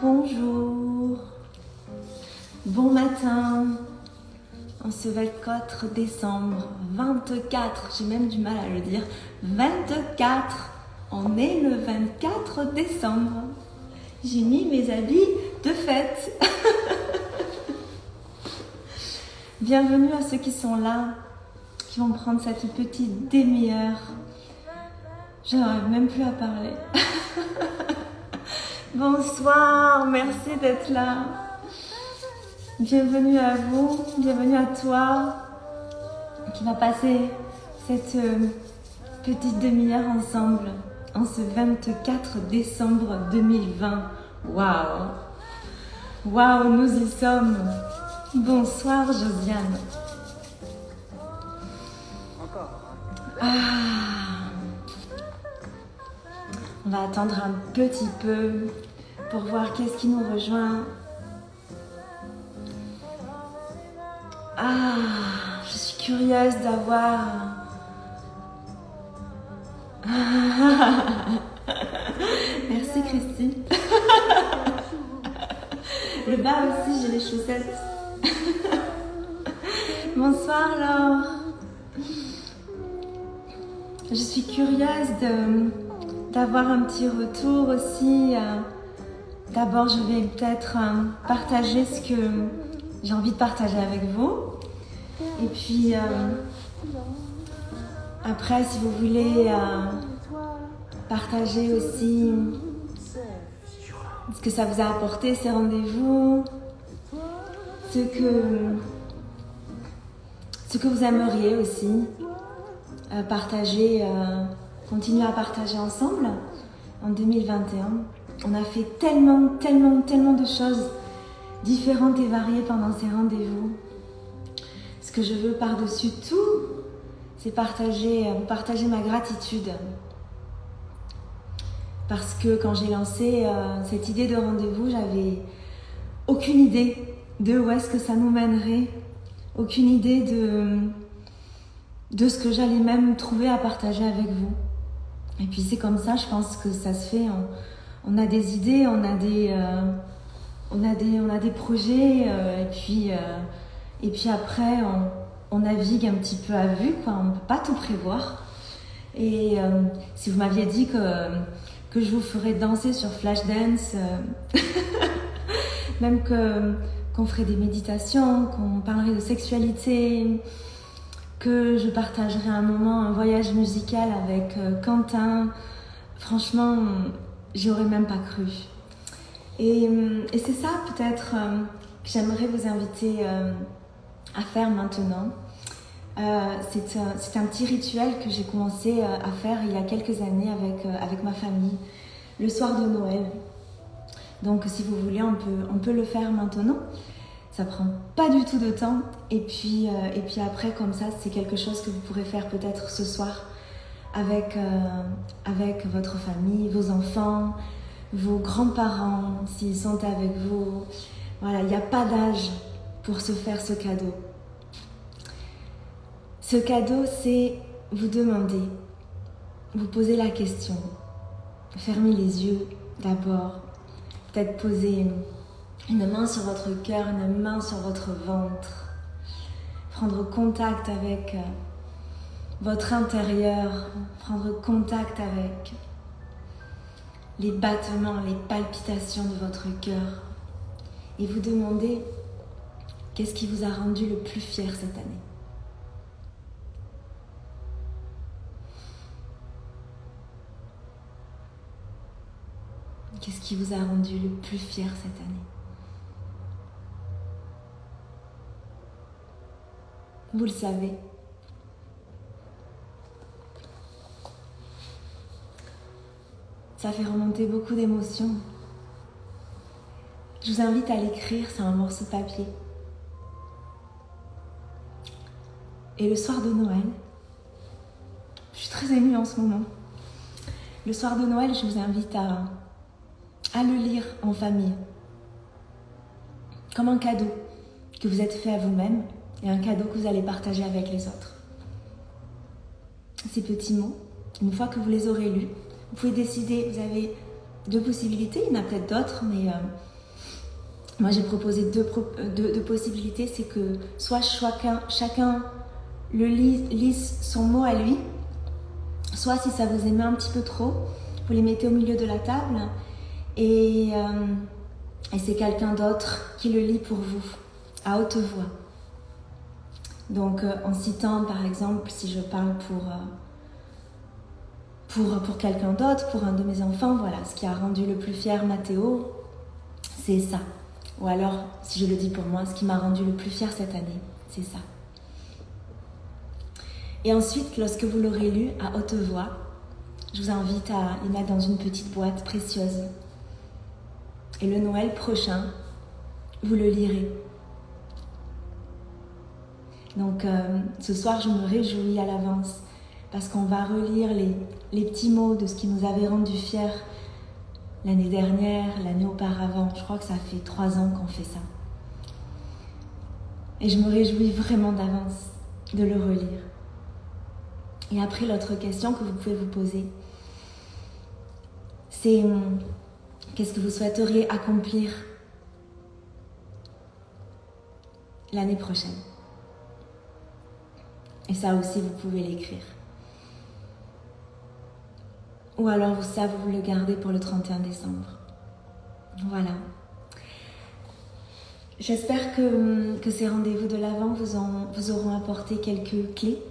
Bonjour, bon matin, en ce 24 décembre, 24, j'ai même du mal à le dire, 24, on est le 24 décembre, j'ai mis mes habits de fête. Bienvenue à ceux qui sont là, qui vont prendre cette petite demi-heure, je n'arrive même plus à parler. Bonsoir, merci d'être là. Bienvenue à vous, bienvenue à toi qui va passer cette petite demi-heure ensemble en ce 24 décembre 2020. Waouh! Waouh, nous y sommes. Bonsoir Josiane. On va attendre un petit peu pour voir qu'est-ce qui nous rejoint. Je suis curieuse d'avoir... Merci Christine. Le bas aussi, j'ai les chaussettes. Bonsoir Laure. Je suis curieuse d'avoir un petit retour aussi. D'abord, je vais peut-être partager ce que j'ai envie de partager avec vous. Et puis, après, si vous voulez partager aussi ce que ça vous a apporté, ces rendez-vous, ce que vous aimeriez aussi partager, continuer à partager ensemble en 2021. On a fait tellement de choses différentes et variées pendant ces rendez-vous. Ce que je veux par-dessus tout, c'est partager ma gratitude. Parce que quand j'ai lancé cette idée de rendez-vous, j'avais aucune idée de où est-ce que ça nous mènerait, aucune idée de ce que j'allais même trouver à partager avec vous. Et puis c'est comme ça, je pense que ça se fait. On a des idées, on a des projets, et puis après on navigue un petit peu à vue, quoi. On ne peut pas tout prévoir. Et si vous m'aviez dit que je vous ferais danser sur Flashdance, même qu'on ferait des méditations, qu'on parlerait de sexualité, que je partagerais un moment, un voyage musical avec Quentin, franchement, j'y aurais même pas cru. Et c'est ça peut-être que j'aimerais vous inviter à faire maintenant. C'est un petit rituel que j'ai commencé à faire il y a quelques années avec ma famille, le soir de Noël. Donc si vous voulez, on peut le faire maintenant. Ça prend pas du tout de temps. Et puis après, comme ça, c'est quelque chose que vous pourrez faire peut-être ce soir avec votre famille, vos enfants, vos grands-parents, s'ils sont avec vous. Voilà, il n'y a pas d'âge pour se faire ce cadeau. Ce cadeau, c'est vous demander, vous poser la question, fermez les yeux d'abord, peut-être poser une main sur votre cœur, une main sur votre ventre, prendre contact avec votre intérieur, prendre contact avec les battements, les palpitations de votre cœur et vous demander qu'est-ce qui vous a rendu le plus fier cette année. Qu'est-ce qui vous a rendu le plus fier cette année? Vous le savez. Ça fait remonter beaucoup d'émotions. Je vous invite à l'écrire sur un morceau de papier. Et le soir de Noël, je suis très émue en ce moment. Le soir de Noël, je vous invite à le lire en famille. Comme un cadeau que vous êtes fait à vous-même et un cadeau que vous allez partager avec les autres. Ces petits mots, une fois que vous les aurez lus, vous pouvez décider, vous avez deux possibilités, il y en a peut-être d'autres, mais moi j'ai proposé deux possibilités, c'est que soit chacun lise son mot à lui, soit si ça vous émeut un petit peu trop, vous les mettez au milieu de la table et c'est quelqu'un d'autre qui le lit pour vous, à haute voix. Donc en citant par exemple, si je parle pour quelqu'un d'autre, pour un de mes enfants, voilà, ce qui a rendu le plus fier Mathéo, c'est ça. Ou alors, si je le dis pour moi, ce qui m'a rendu le plus fier cette année, c'est ça. Et ensuite, lorsque vous l'aurez lu à haute voix, je vous invite à les mettre dans une petite boîte précieuse. Et le Noël prochain, vous le lirez. Donc ce soir, je me réjouis à l'avance parce qu'on va relire les petits mots de ce qui nous avait rendu fiers l'année dernière, l'année auparavant. Je crois que ça fait 3 ans qu'on fait ça. Et je me réjouis vraiment d'avance de le relire. Et après, l'autre question que vous pouvez vous poser, c'est qu'est-ce que vous souhaiteriez accomplir l'année prochaine? Et ça aussi, vous pouvez l'écrire. Ou alors, ça, vous le gardez pour le 31 décembre. Voilà. J'espère que ces rendez-vous de l'Avent vous auront apporté quelques clés.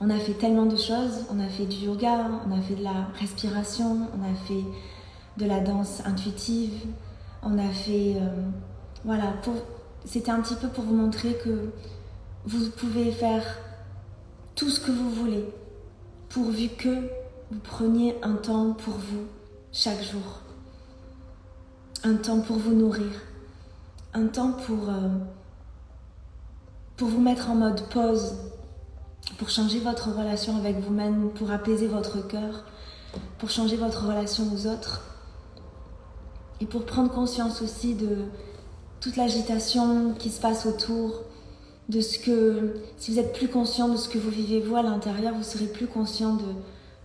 On a fait tellement de choses. On a fait du yoga, on a fait de la respiration, on a fait de la danse intuitive. On a fait... voilà, c'était un petit peu pour vous montrer que vous pouvez faire tout ce que vous voulez, pourvu que vous preniez un temps pour vous chaque jour. Un temps pour vous nourrir. Un temps pour vous mettre en mode pause, pour changer votre relation avec vous-même, pour apaiser votre cœur, pour changer votre relation aux autres et pour prendre conscience aussi de toute l'agitation qui se passe autour, de ce que, si vous êtes plus conscient de ce que vous vivez vous à l'intérieur, vous serez plus conscient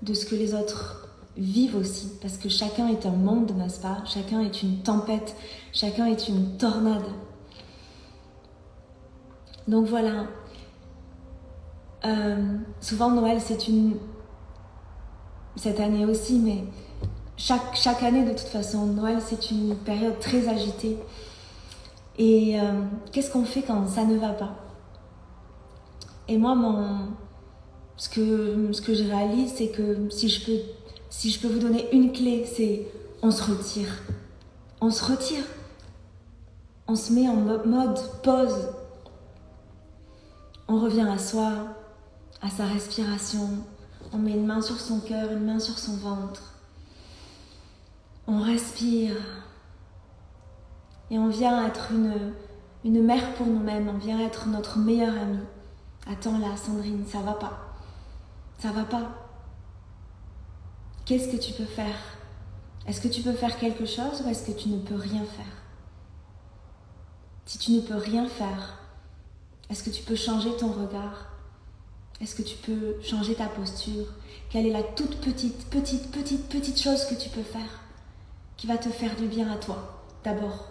de ce que les autres vivent aussi, parce que chacun est un monde, n'est-ce pas? Chacun est une tempête, chacun est une tornade. Donc voilà, souvent Noël cette année aussi, mais chaque année de toute façon, Noël c'est une période très agitée. Et qu'est-ce qu'on fait quand ça ne va pas? Et moi, ce que je réalise, c'est que si je peux vous donner une clé, c'est on se retire. On se retire. On se met en mode pause. On revient à soi, à sa respiration. On met une main sur son cœur, une main sur son ventre. On respire. Et on vient être une mère pour nous-mêmes. On vient être notre meilleure amie. Attends là, Sandrine, ça va pas. Ça va pas. Qu'est-ce que tu peux faire? Est-ce que tu peux faire quelque chose ou est-ce que tu ne peux rien faire? Si tu ne peux rien faire, est-ce que tu peux changer ton regard? Est-ce que tu peux changer ta posture? Quelle est la toute petite chose que tu peux faire qui va te faire du bien à toi, d'abord?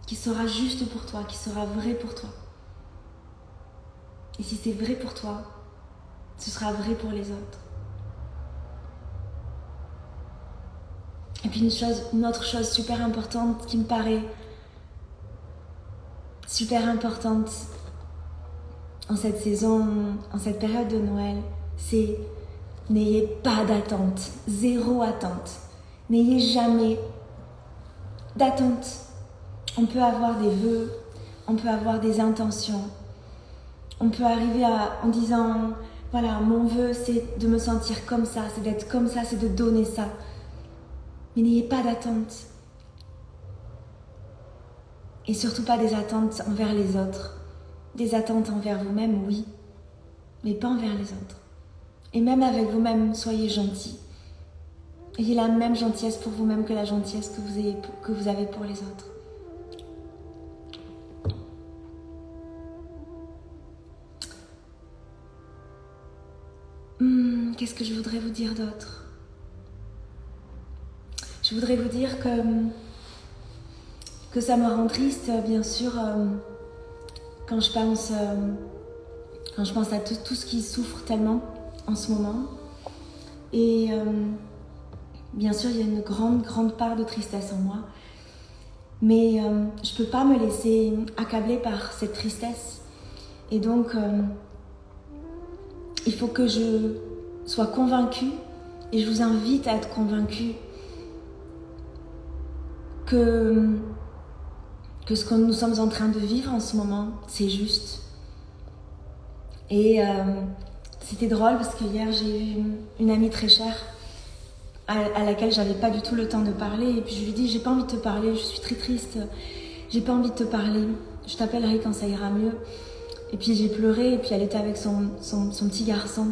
Qui sera juste pour toi, qui sera vrai pour toi. Et si c'est vrai pour toi, ce sera vrai pour les autres. Et puis une autre chose super importante qui me paraît super importante en cette saison, en cette période de Noël, c'est n'ayez pas d'attente, 0 attente. N'ayez jamais d'attente. On peut avoir des vœux, on peut avoir des intentions. On peut arriver en disant, voilà, mon vœu c'est de me sentir comme ça, c'est d'être comme ça, c'est de donner ça. Mais n'ayez pas d'attente. Et surtout pas des attentes envers les autres. Des attentes envers vous-même, oui, mais pas envers les autres. Et même avec vous-même, soyez gentils. Ayez la même gentillesse pour vous-même que la gentillesse que vous avez pour les autres. Qu'est-ce que je voudrais vous dire d'autre? Je voudrais vous dire que que ça me rend triste, bien sûr, quand je pense à tout ce qui souffre tellement en ce moment. Et bien sûr, il y a une grande part de tristesse en moi. Mais je ne peux pas me laisser accabler par cette tristesse. Et donc, il faut que je sois convaincue, et je vous invite à être convaincue que ce que nous sommes en train de vivre en ce moment, c'est juste. Et c'était drôle parce que hier, j'ai eu une amie très chère à laquelle j'avais pas du tout le temps de parler. Et puis je lui dis, j'ai pas envie de te parler, je suis très triste, j'ai pas envie de te parler, je t'appellerai quand ça ira mieux. Et puis j'ai pleuré, et puis elle était avec son petit garçon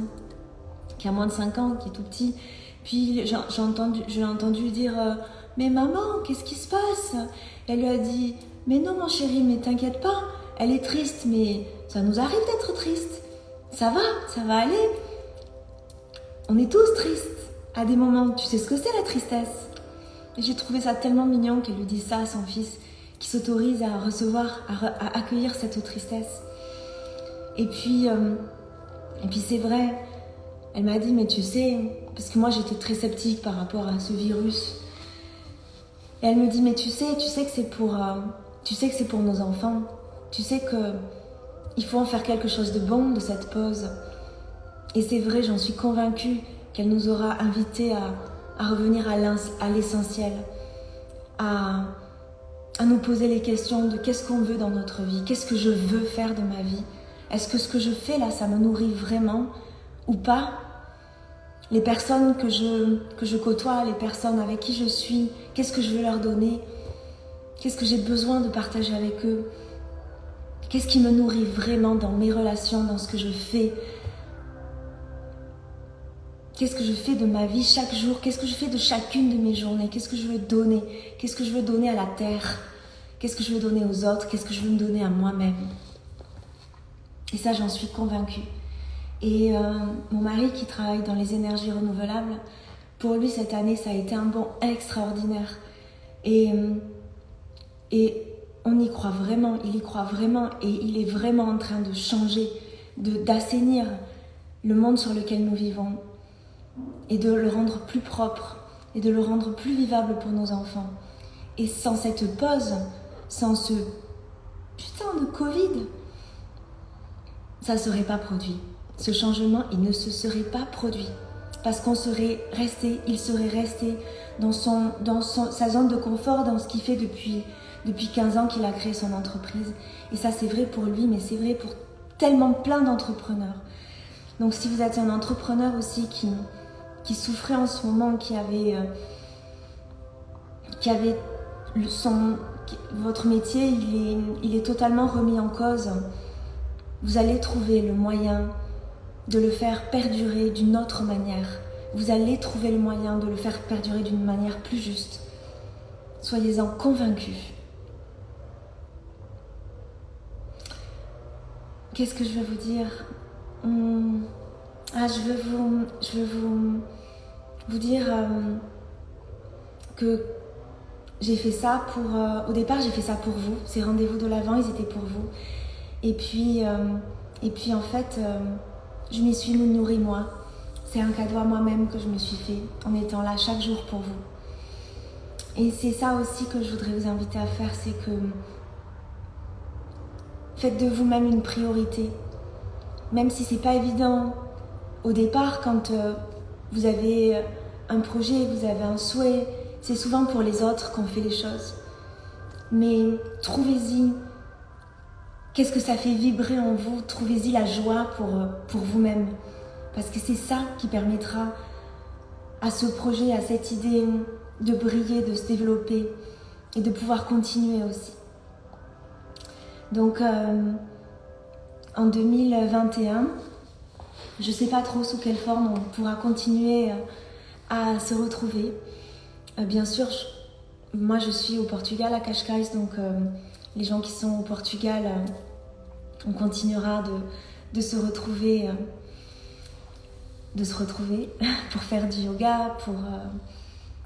qui a moins de 5 ans, qui est tout petit. Puis j'ai entendu dire mais maman, qu'est-ce qui se passe? Elle lui a dit, mais non mon chéri, mais t'inquiète pas, elle est triste, mais ça nous arrive d'être triste. Ça va aller. On est tous tristes à des moments. Tu sais ce que c'est la tristesse? Et j'ai trouvé ça tellement mignon qu'elle lui dise ça à son fils, qui s'autorise à recevoir, à accueillir cette tristesse. Et puis c'est vrai, elle m'a dit, mais tu sais, parce que moi j'étais très sceptique par rapport à ce virus. Et elle me dit, mais tu sais que c'est pour nos enfants. Tu sais que il faut en faire quelque chose de bon de cette pause. Et c'est vrai, j'en suis convaincue qu'elle nous aura invités à revenir à l'essentiel, à nous poser les questions de qu'est-ce qu'on veut dans notre vie, qu'est-ce que je veux faire de ma vie. Est-ce que ce que je fais là, ça me nourrit vraiment ou pas? Les personnes que je côtoie, les personnes avec qui je suis, qu'est-ce que je veux leur donner? Qu'est-ce que j'ai besoin de partager avec eux? Qu'est-ce qui me nourrit vraiment dans mes relations, dans ce que je fais? Qu'est-ce que je fais de ma vie chaque jour? Qu'est-ce que je fais de chacune de mes journées? Qu'est-ce que je veux donner? Qu'est-ce que je veux donner à la terre? Qu'est-ce que je veux donner aux autres? Qu'est-ce que je veux me donner à moi-même? Et ça, j'en suis convaincue. Et mon mari qui travaille dans les énergies renouvelables, pour lui cette année ça a été un bond extraordinaire. Et on y croit vraiment, il y croit vraiment, et il est vraiment en train de changer, d'assainir le monde sur lequel nous vivons et de le rendre plus propre et de le rendre plus vivable pour nos enfants. Et sans cette pause, sans ce putain de Covid, ça ne serait pas produit. Ce changement, il ne se serait pas produit. Parce qu'il serait resté dans sa zone de confort, dans ce qu'il fait depuis 15 ans qu'il a créé son entreprise. Et ça, c'est vrai pour lui, mais c'est vrai pour tellement plein d'entrepreneurs. Donc si vous êtes un entrepreneur aussi qui souffrait en ce moment, votre métier, il est totalement remis en cause, vous allez trouver le moyen de le faire perdurer d'une autre manière. Vous allez trouver le moyen de le faire perdurer d'une manière plus juste. Soyez-en convaincus. Qu'est-ce que je veux vous dire? Je veux vous dire que j'ai fait ça pour... au départ, j'ai fait ça pour vous. Ces rendez-vous de l'Avent, ils étaient pour vous. Et puis en fait, je m'y suis nourrie moi. C'est un cadeau à moi-même que je me suis fait en étant là chaque jour pour vous. Et c'est ça aussi que je voudrais vous inviter à faire, c'est que faites de vous-même une priorité. Même si c'est pas évident au départ, quand vous avez un projet, vous avez un souhait, c'est souvent pour les autres qu'on fait les choses. Mais trouvez-y. Qu'est-ce que ça fait vibrer en vous? Trouvez-y la joie pour vous-même. Parce que c'est ça qui permettra à ce projet, à cette idée de briller, de se développer et de pouvoir continuer aussi. Donc en 2021, je ne sais pas trop sous quelle forme on pourra continuer à se retrouver. Bien sûr, moi je suis au Portugal, à Cascais, donc les gens qui sont au Portugal, on continuera de se retrouver pour faire du yoga,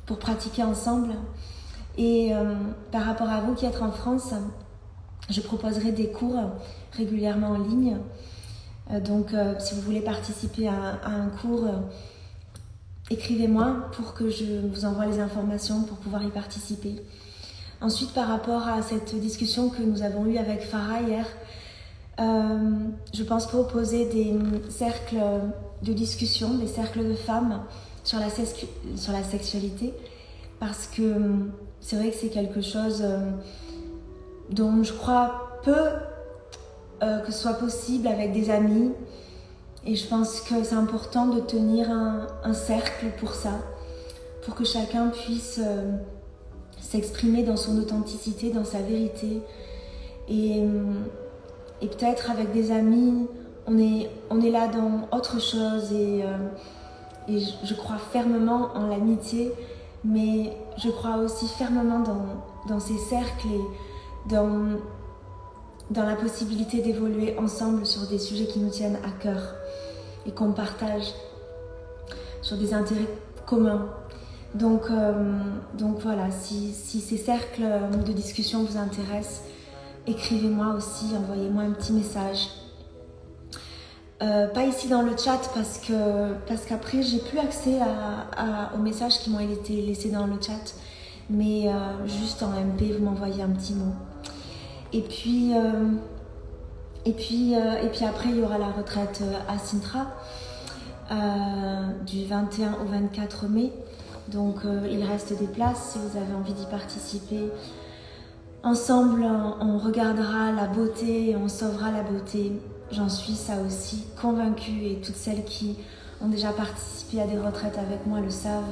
pour pratiquer ensemble. Et par rapport à vous qui êtes en France, je proposerai des cours régulièrement en ligne. Donc si vous voulez participer à un cours, écrivez-moi pour que je vous envoie les informations pour pouvoir y participer. Ensuite, par rapport à cette discussion que nous avons eue avec Farah hier, je pense proposer des cercles de discussion, des cercles de femmes sur la sexualité, parce que c'est vrai que c'est quelque chose dont je crois peu que ce soit possible avec des amis, et je pense que c'est important de tenir un cercle pour ça, pour que chacun puisse s'exprimer dans son authenticité, dans sa vérité, et peut-être avec des amis on est là dans autre chose, et je crois fermement en l'amitié, mais je crois aussi fermement dans ces cercles et dans la possibilité d'évoluer ensemble sur des sujets qui nous tiennent à cœur et qu'on partage sur des intérêts communs. Donc voilà, si ces cercles de discussion vous intéressent, écrivez-moi aussi, envoyez-moi un petit message. Pas ici dans le chat parce qu'après j'ai plus accès aux messages qui m'ont été laissés dans le chat, mais juste en MP vous m'envoyez un petit mot. Et puis après il y aura la retraite à Sintra du 21 au 24 mai. Donc il reste des places si vous avez envie d'y participer. Ensemble, on regardera la beauté et on sauvera la beauté. J'en suis ça aussi convaincue, et toutes celles qui ont déjà participé à des retraites avec moi le savent.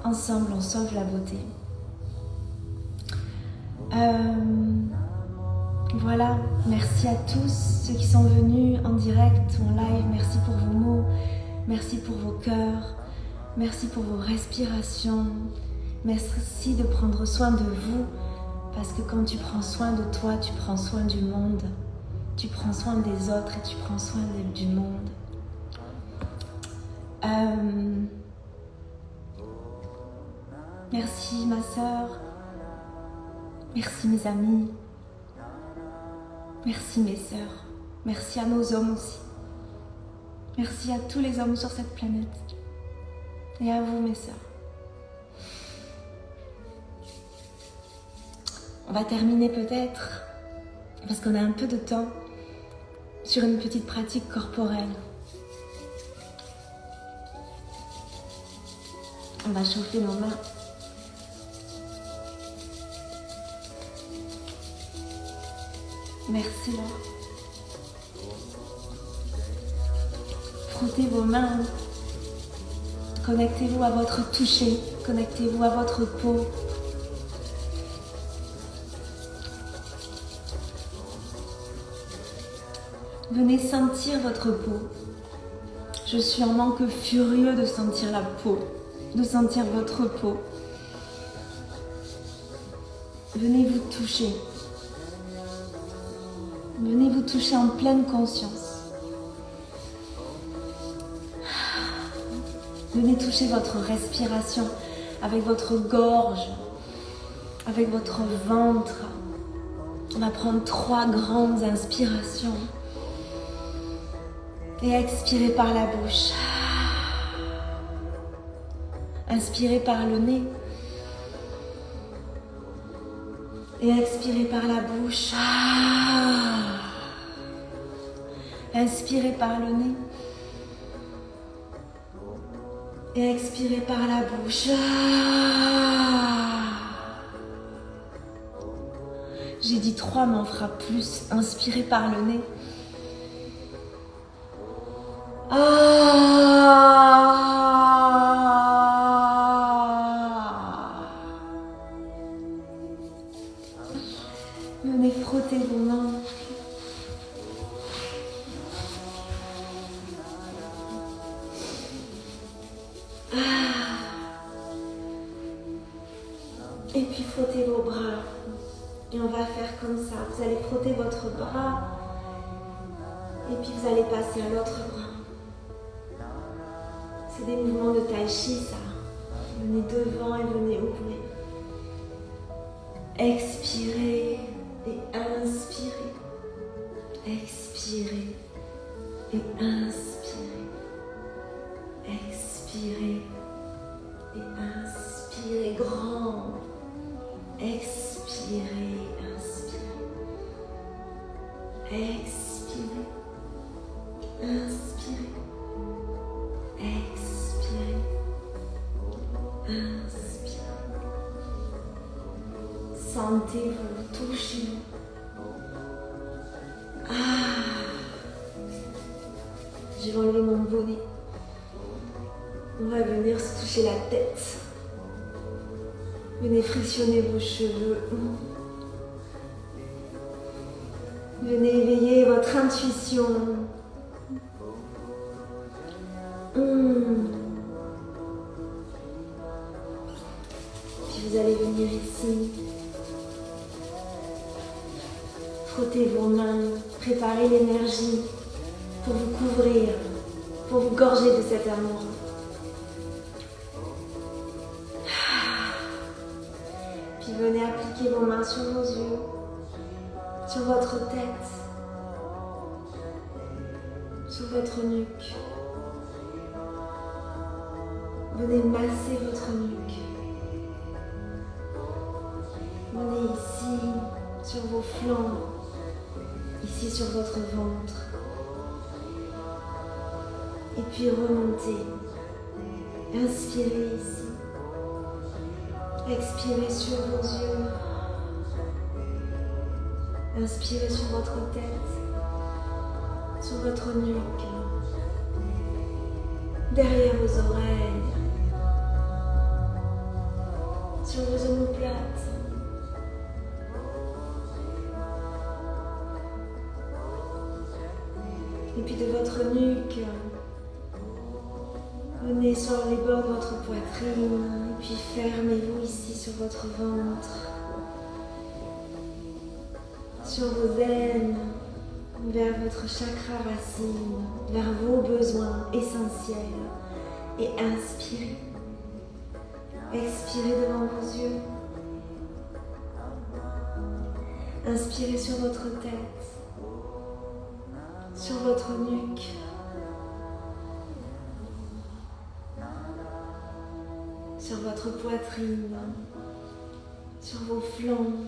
Ensemble, on sauve la beauté. Voilà, merci à tous ceux qui sont venus en direct ou en live. Merci pour vos mots, merci pour vos cœurs, merci pour vos respirations. Merci de prendre soin de vous, parce que quand tu prends soin de toi, tu prends soin du monde. Tu prends soin des autres et tu prends soin du monde. Merci ma sœur. Merci mes amis. Merci mes sœurs. Merci à nos hommes aussi. Merci à tous les hommes sur cette planète. Et à vous mes sœurs. On va terminer peut-être, parce qu'on a un peu de temps, sur une petite pratique corporelle. On va chauffer nos mains. Merci Laure. Frottez vos mains. Connectez-vous à votre toucher. Connectez-vous à votre peau. Venez sentir votre peau. Je suis en manque furieux de sentir la peau, de sentir votre peau. Venez vous toucher. Venez vous toucher en pleine conscience. Venez toucher votre respiration avec votre gorge, avec votre ventre. On va prendre 3 grandes inspirations. Et expirez par la bouche. Inspirez par le nez. Et expirez par la bouche. Inspirez par le nez. Et expirez par la bouche. J'ai dit 3, mais on fera plus. Inspirez par le nez. Venez frotter vos mains. Et puis frottez vos bras. Et on va faire comme ça. Vous allez frotter votre bras. Et puis vous allez passer à l'autre bras. C'est des mouvements de tai chi, ça. Venez devant et venez ouvrir. Expirez et inspirez. Expirez et inspirez. Expirez et inspirez grand. Expirez, inspirez. Expirez, inspirez. Expirez, inspirez. Sentez-vous, touchez-vous. Je vais enlever mon bonnet. On va venir se toucher la tête. Venez frictionner vos cheveux. Venez éveiller votre intuition. Puis vous allez venir ici. Frottez vos mains. Préparez l'énergie pour vous couvrir, pour vous gorger de cet amour. Puis venez appliquer vos mains sur vos yeux, sur votre tête, sur votre nuque. Venez masser votre nuque. Venez ici, sur vos flancs, ici sur votre ventre. Et puis remontez. Inspirez ici. Expirez sur vos yeux. Inspirez sur votre tête, sur votre nuque, derrière vos oreilles, sur vos omoplates. Et puis de votre nuque, venez sur les bords de votre poitrine et puis fermez-vous ici sur votre ventre, sur vos ailes, vers votre chakra racine, vers vos besoins essentiels et inspirez. Expirez devant vos yeux. Inspirez sur votre tête, sur votre nuque. Sur votre poitrine, sur vos flancs.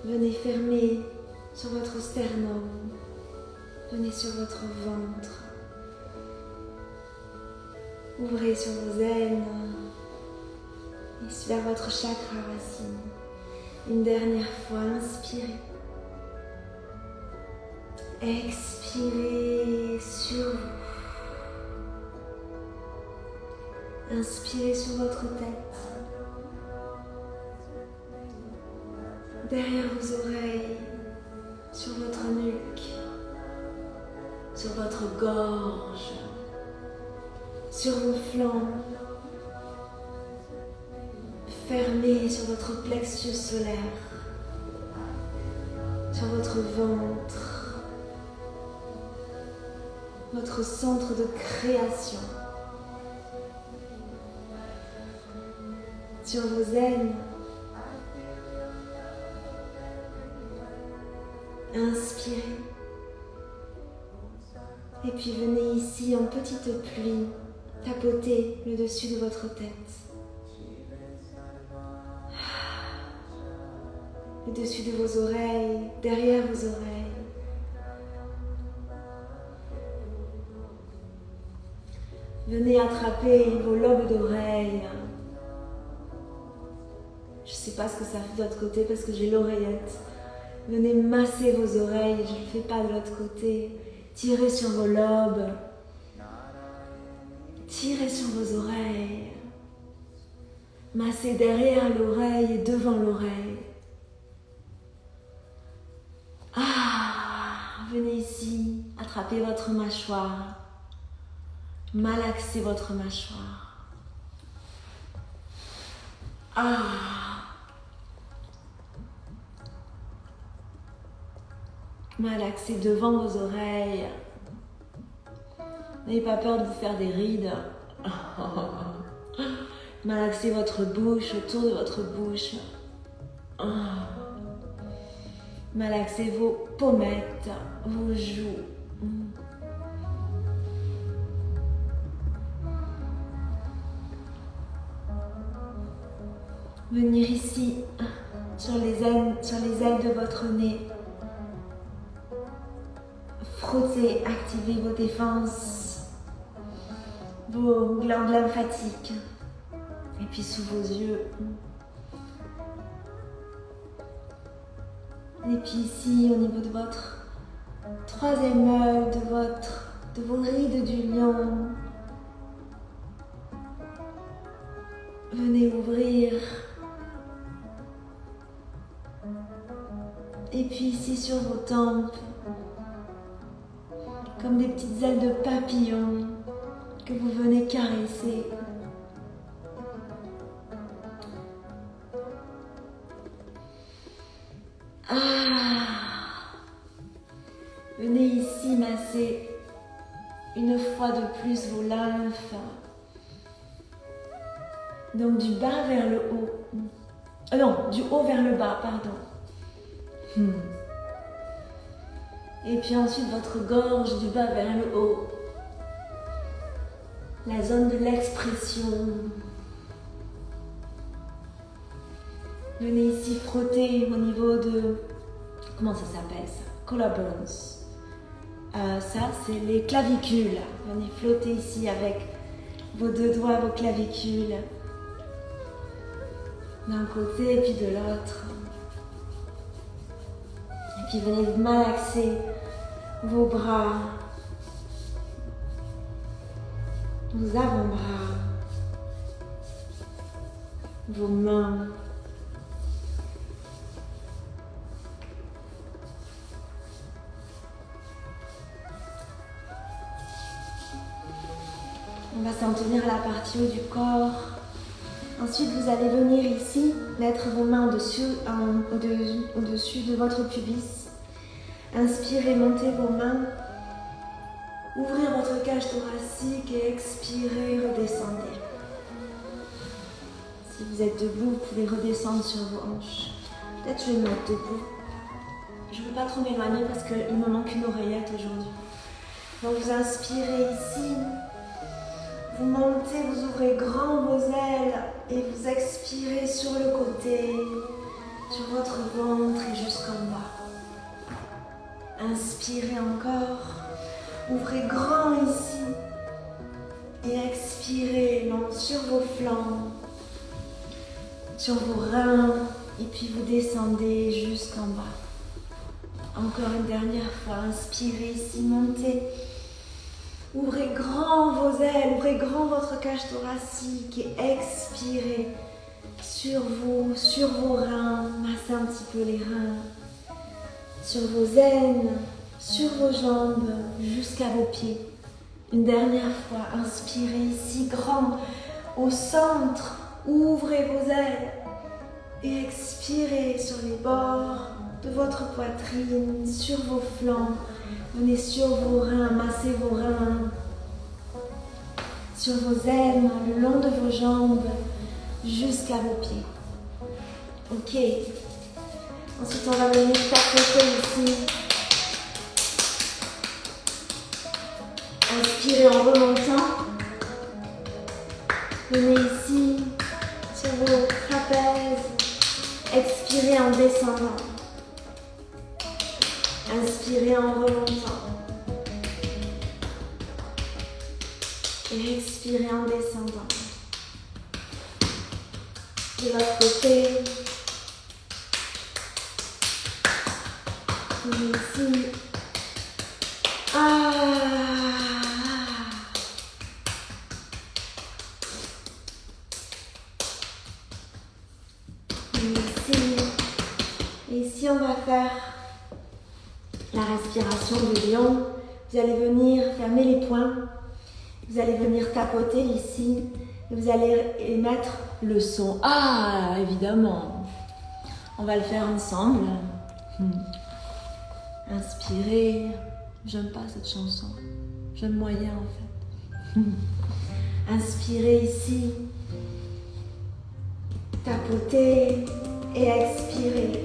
Venez fermer sur votre sternum. Venez sur votre ventre. Ouvrez sur vos ailes et vers votre chakra racine. Une dernière fois, inspirez. Expirez sur vous. Inspirez sur votre tête, derrière vos oreilles, sur votre nuque, sur votre gorge, sur vos flancs. Fermez sur votre plexus solaire, sur votre ventre, votre centre de création. Sur vos ailes, inspirez et puis venez ici en petite pluie tapoter le dessus de votre tête, le dessus de vos oreilles, derrière vos oreilles. Venez attraper vos lobes d'oreilles. Je ne sais pas ce que ça fait de l'autre côté parce que j'ai l'oreillette. Venez masser vos oreilles, je ne le fais pas de l'autre côté. Tirez sur vos lobes. Tirez sur vos oreilles. Massez derrière l'oreille et devant l'oreille. Venez ici, attrapez votre mâchoire. Malaxez votre mâchoire. Malaxez devant vos oreilles. N'ayez pas peur de vous faire des rides. Malaxez votre bouche, autour de votre bouche. Malaxez vos pommettes, vos joues. Venir ici, sur les ailes de votre nez. Frottez, activez vos défenses, vos glandes lymphatiques. Et puis sous vos yeux. Et puis ici, au niveau de votre troisième œil, de vos rides du lion. Venez ouvrir. Et puis ici sur vos tempes, comme des petites ailes de papillon que vous venez caresser. Venez ici masser une fois de plus vos lymphes. Donc du bas vers le haut. Non, du haut vers le bas, pardon. Et puis ensuite votre gorge du bas vers le haut. La zone de l'expression. Venez ici frotter au niveau de... Comment ça s'appelle ça? Collarbones. Ça, c'est les clavicules. Venez flotter ici avec vos deux doigts, vos clavicules. D'un côté et puis de l'autre. Et puis venez malaxer vos bras, vos avant-bras, vos mains. On va s'en tenir à la partie haut du corps. Ensuite, vous allez venir ici, mettre vos mains au-dessus de votre pubis. Inspirez, montez vos mains. Ouvrez votre cage thoracique et expirez, redescendez. Si vous êtes debout, vous pouvez redescendre sur vos hanches. Peut-être je vais me mettre debout. Je ne veux pas trop m'éloigner parce qu'il me manque une oreillette aujourd'hui. Donc vous inspirez ici. Vous montez, vous ouvrez grand vos ailes et vous expirez sur le côté, sur votre ventre et jusqu'en bas. Inspirez encore, ouvrez grand ici et expirez long sur vos flancs, sur vos reins et puis vous descendez jusqu'en bas. Encore une dernière fois, inspirez ici, montez. Ouvrez grand vos ailes, ouvrez grand votre cage thoracique et expirez sur vous, sur vos reins, massez un petit peu les reins, sur vos aines, sur vos jambes, jusqu'à vos pieds. Une dernière fois, inspirez ici grand, au centre, ouvrez vos ailes et expirez sur les bords de votre poitrine, sur vos flancs. Venez sur vos reins, massez vos reins, sur vos aines, le long de vos jambes, jusqu'à vos pieds. Ok. Ensuite, on va venir tapoter ici. Inspirez en remontant. Venez ici, sur vos trapèzes. Expirez en descendant. Inspirez en remontant. Et expirez en descendant. De l'autre côté. Et ici. Et ici, on va faire la respiration de lion. Vous allez venir fermer les poings. Vous allez venir tapoter ici. Et vous allez émettre le son. Ah, évidemment. On va le faire ensemble. Inspirez. J'aime pas cette chanson. J'aime moyen en fait. Inspirez ici. Tapotez. et expirez.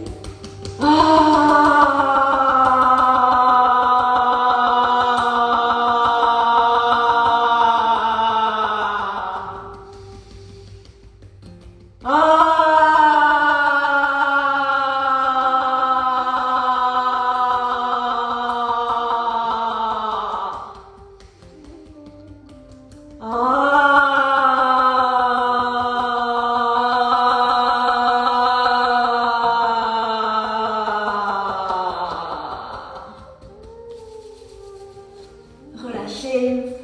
Relâchez.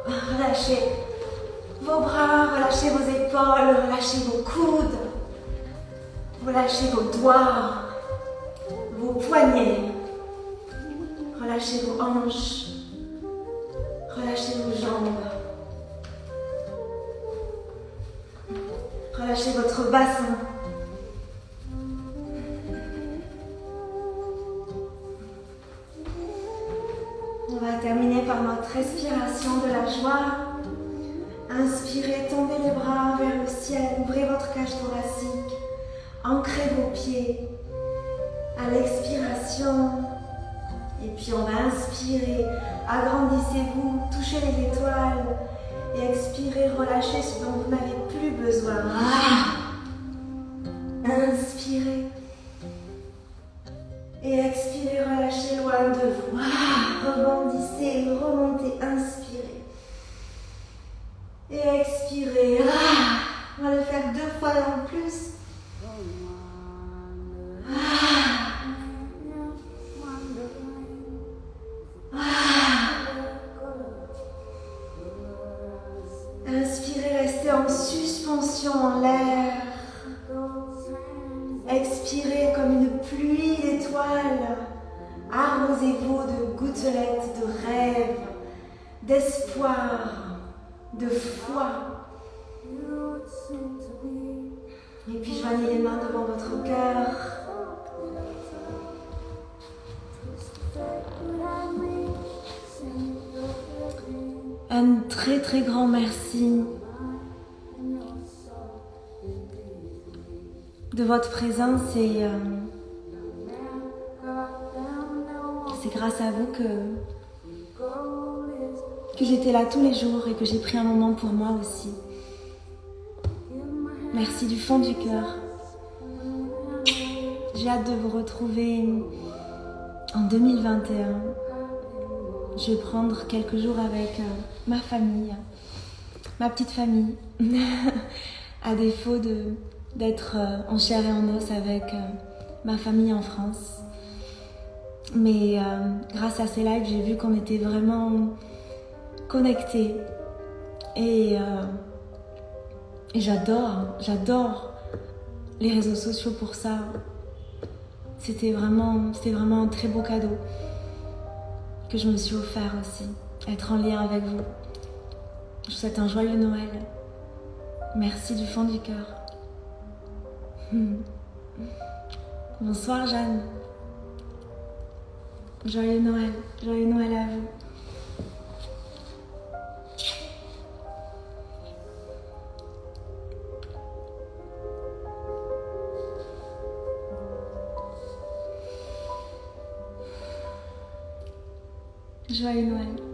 Relâchez vos bras, relâchez vos épaules, relâchez vos coudes. Relâchez vos doigts, vos poignets. Relâchez vos hanches. Relâchez vos jambes. Relâchez votre bassin. On va terminer par notre respiration de la joie. Inspirez, tendez les bras vers le ciel, ouvrez votre cage thoracique, ancrez vos pieds. À l'expiration, et puis on va inspirer, agrandissez-vous, touchez les étoiles, et expirez, relâchez ce dont vous n'avez plus besoin. Inspirez. Et expirez, relâchez loin de vous. Rebondissez, remontez, inspirez. Et expirez. On va le faire 2 fois en plus. Inspirez, restez en suspension en l'air. Expirez comme une pluie d'étoiles. Arrosez-vous de gouttelettes de rêve, d'espoir, de foi. Et puis joignez les mains devant votre cœur. Un très très grand merci de votre présence et c'est grâce à vous que j'étais là tous les jours et que j'ai pris un moment pour moi aussi. Merci du fond du cœur. J'ai hâte de vous retrouver en 2021. Je vais prendre quelques jours avec ma famille, ma petite famille, à défaut d'être en chair et en os avec ma famille en France. Mais grâce à ces lives, j'ai vu qu'on était vraiment connectés. Et j'adore les réseaux sociaux pour ça. C'était vraiment un très beau cadeau que je me suis offert aussi, être en lien avec vous. Je vous souhaite un joyeux Noël. Merci du fond du cœur. Bonsoir Jeanne. Joyeux Noël à vous. Joyeux Noël.